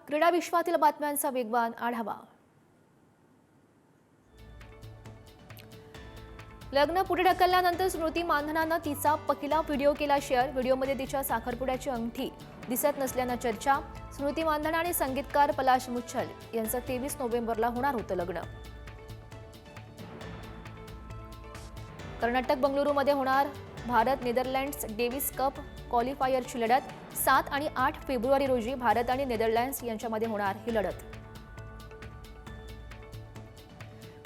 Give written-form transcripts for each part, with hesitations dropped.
क्रीडा विश्वातील बातम्यांचा वेगवान आढावा। लग्न पुढे ढकलल्यानंतर स्मृती मानधनानं तिचा पहिला व्हिडिओ केला शेअर। व्हिडिओमध्ये तिच्या साखरपुड्याची अंगठी दिसत नसल्यानं चर्चा। स्मृती मानधन आणि संगीतकार पलाश मुच्छल यांचं 23 नोव्हेंबरला होणार होतं लग्न। कर्नाटक बंगळुरूमध्ये होणार भारत नेदरलँड्स डेव्हिस कप क्वालिफायरची लढत। 7 आणि 8 फेब्रुवारी रोजी भारत आणि नेदरलँड्स यांच्यामध्ये होणार ही लढत।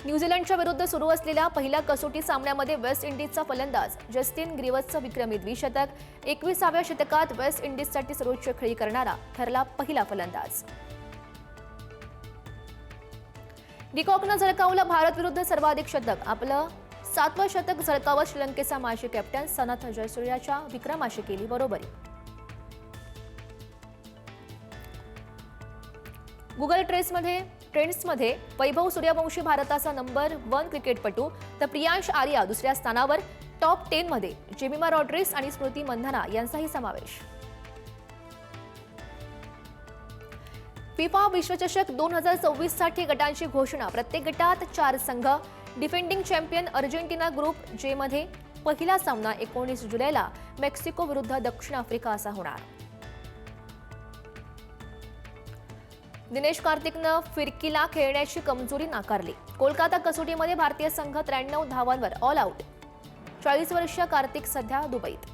न्यूझीलंडच्या विरुद्ध सुरू असलेल्या पहिल्या कसोटी सामन्यामध्ये वेस्ट इंडिजचा फलंदाज जस्टिन ग्रिव्हसचं विक्रमी द्विशतक। 21व्या शतकात वेस्ट इंडिजसाठी सर्वोच्च खेळी करणारा ठरला पहिला फलंदाज। डिकॉकनं झळकावलं भारत विरुद्ध सर्वाधिक शतक। आपलं 7वं शतक झळकावत श्रीलंकेचा माजी कॅप्टन सनथ जयसूर्याच्या विक्रमाशी केली बरोबरी। गुगल ट्रेंड्समध्ये वैभव सूर्यवंशी भारताचा नंबर 1 क्रिकेटपटू, तर प्रियांश आर्या दुसऱ्या स्थानावर। टॉप 10 मध्ये जेमिमा रॉड्रिग्स आणि स्मृती मंधाना यांचाही समावेश। फिफा विश्वचषक 2024 साठी गटांची घोषणा। प्रत्येक गटात 4 संघ। डिफेंडिंग चॅम्पियन अर्जेंटिना ग्रुप जे मध्ये पहिला सामना 19 जुलैला मेक्सिको विरुद्ध दक्षिण आफ्रिका असा होणार। दिनेश कार्तिकनं फिरकीला खेळण्याची कमजोरी नाकारली। कोलकाता कसोटीमध्ये भारतीय संघ 93 धावांवर ऑल आउट। 40 वर्षीय कार्तिक सध्या दुबईत।